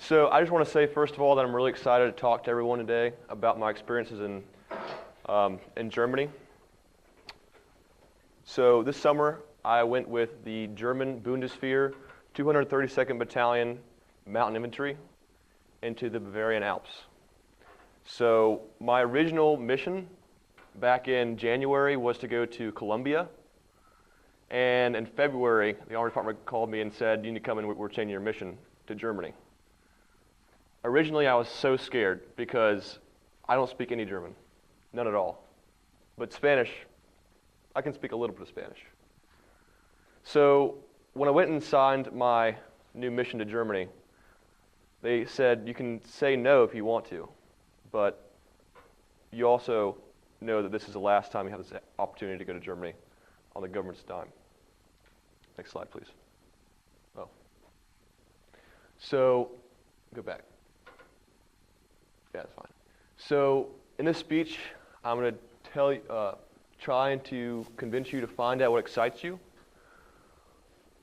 So I just want to say, first of all, that I'm really excited to talk to everyone today about my experiences in Germany. So this summer, I went with the German Bundeswehr 232nd Battalion Mountain Infantry into the Bavarian Alps. So my original mission back in January was to go to Colombia. And in February, the Army Department called me and said, you need to come in, we're changing your mission to Germany. Originally, I was so scared because I don't speak any German, none at all. But Spanish, I can speak a little bit of Spanish. So when I went and signed my new mission to Germany, they said, you can say no if you want to, but you also know that this is the last time you have this opportunity to go to Germany on the government's dime. Next slide, please. Oh. So, go back. Yeah, that's fine. So, in this speech, I'm going to tell you, trying to convince you to find out what excites you.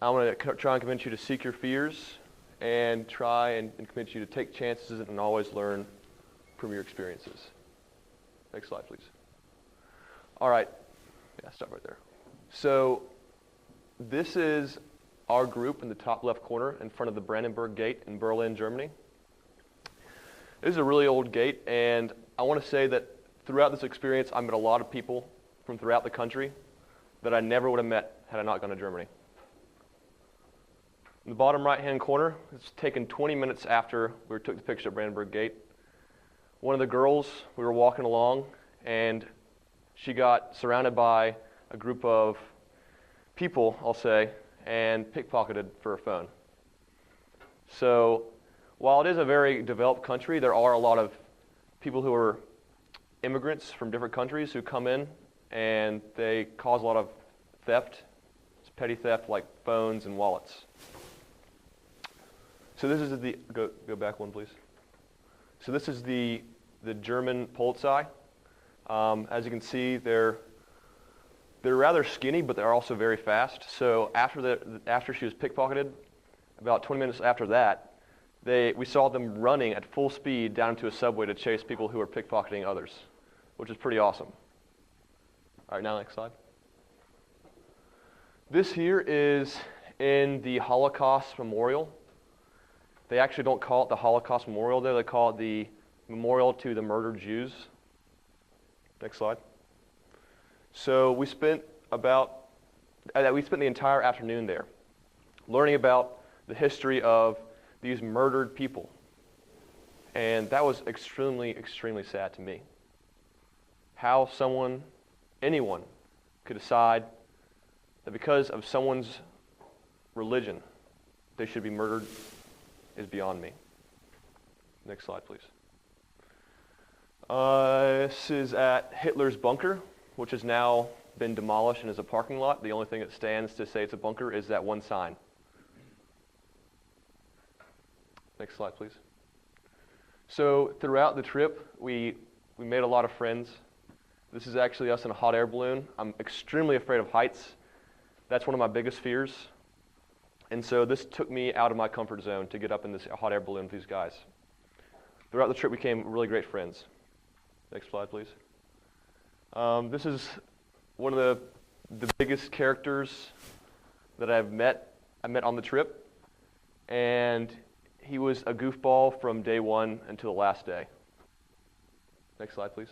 I'm going to try and convince you to seek your fears and try and convince you to take chances and always learn from your experiences. Next slide, please. All right. Yeah, stop right there. So this is our group in the top left corner in front of the Brandenburg Gate in Berlin, Germany. This is a really old gate, and I want to say that throughout this experience, I met a lot of people from throughout the country that I never would have met had I not gone to Germany. In the bottom right-hand corner, it's taken 20 minutes after we took the picture at Brandenburg Gate. One of the girls, we were walking along, and she got surrounded by a group of people, I'll say, and pickpocketed for her phone. So while it is a very developed country, there are a lot of people who are immigrants from different countries who come in and they cause a lot of theft. It's petty theft like phones and wallets. So this is the, go back one please. So this is the German Polizei. As you can see, they're rather skinny, but they're also very fast. So after she was pickpocketed, about 20 minutes after that, we saw them running at full speed down to a subway to chase people who were pickpocketing others, which is pretty awesome. All right, now next slide. This here is in the Holocaust Memorial. They actually don't call it the Holocaust Memorial there. They call it the Memorial to the Murdered Jews. Next slide. So we spent the entire afternoon there learning about the history of these murdered people. And that was extremely, extremely sad to me. How anyone could decide that because of someone's religion, they should be murdered is beyond me. Next slide, please. This is at Hitler's bunker, which has now been demolished and is a parking lot. The only thing that stands to say it's a bunker is that one sign. Next slide, please. So throughout the trip, we made a lot of friends. This is actually us in a hot air balloon. I'm extremely afraid of heights. That's one of my biggest fears. And so this took me out of my comfort zone to get up in this hot air balloon with these guys. Throughout the trip, we became really great friends. Next slide, please. This is one of the biggest characters that I met on the trip. And he was a goofball from day one until the last day. Next slide, please.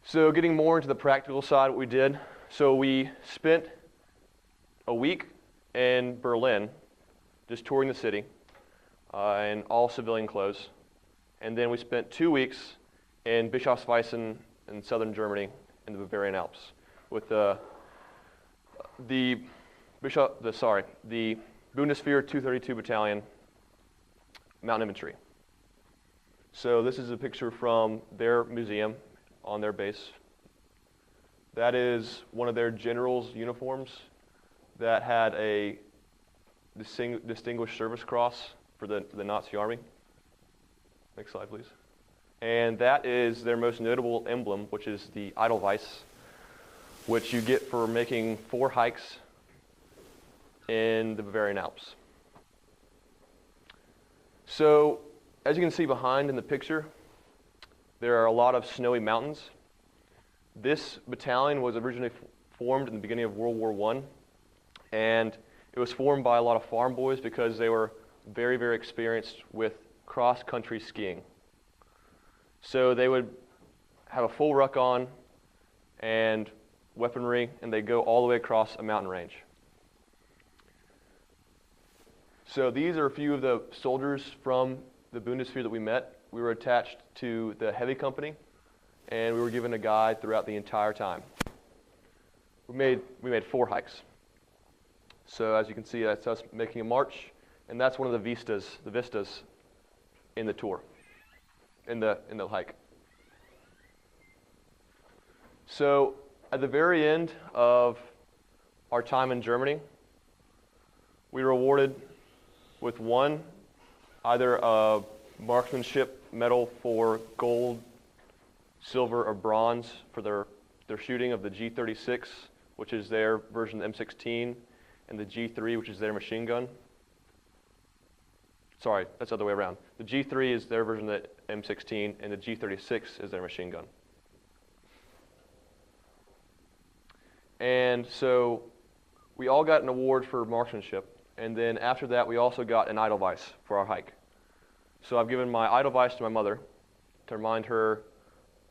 So getting more into the practical side, what we did. So we spent a week in Berlin, just touring the city, in all civilian clothes. And then we spent 2 weeks in Bischofsweissen in southern Germany in the Bavarian Alps with the Bundeswehr 232 Battalion Mountain Infantry. So this is a picture from their museum on their base. That is one of their generals' uniforms that had a Distinguished Service Cross for the Nazi Army. Next slide, please. And that is their most notable emblem, which is the Edelweiss, which you get for making 4 hikes in the Bavarian Alps. So, as you can see behind in the picture, there are a lot of snowy mountains. This battalion was originally formed in the beginning of World War I, and it was formed by a lot of farm boys because they were very, very experienced with cross-country skiing. So they would have a full ruck on and weaponry, and they go all the way across a mountain range. So these are a few of the soldiers from the Bundeswehr that we met. We were attached to the heavy company, and we were given a guide throughout the entire time. We made 4 hikes. So as you can see, that's us making a march, and that's one of the vistas in the tour, in the hike. So at the very end of our time in Germany, we were awarded with either a marksmanship medal for gold, silver, or bronze for their shooting of the G36, which is their version of the M16, and the G3, which is their machine gun. Sorry, that's the other way around. The G3 is their version of the M16, and the G36 is their machine gun. And so we all got an award for marksmanship, and then after that we also got an Edelweiss for our hike. So I've given my Edelweiss to my mother to remind her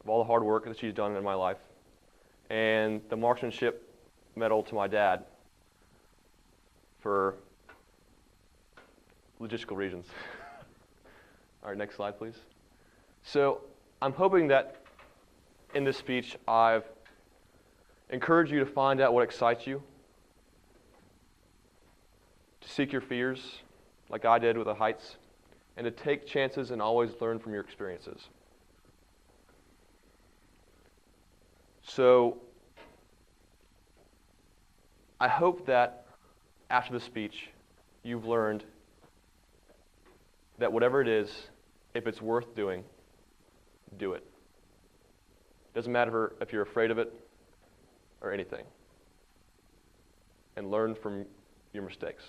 of all the hard work that she's done in my life, and the marksmanship medal to my dad for logistical reasons. All right, next slide, please. So I'm hoping that in this speech I've encouraged you to find out what excites you, to seek your fears like I did with the heights, and to take chances and always learn from your experiences. So I hope that after the speech you've learned that whatever it is, if it's worth doing, do it. Doesn't matter if you're afraid of it or anything. And learn from your mistakes.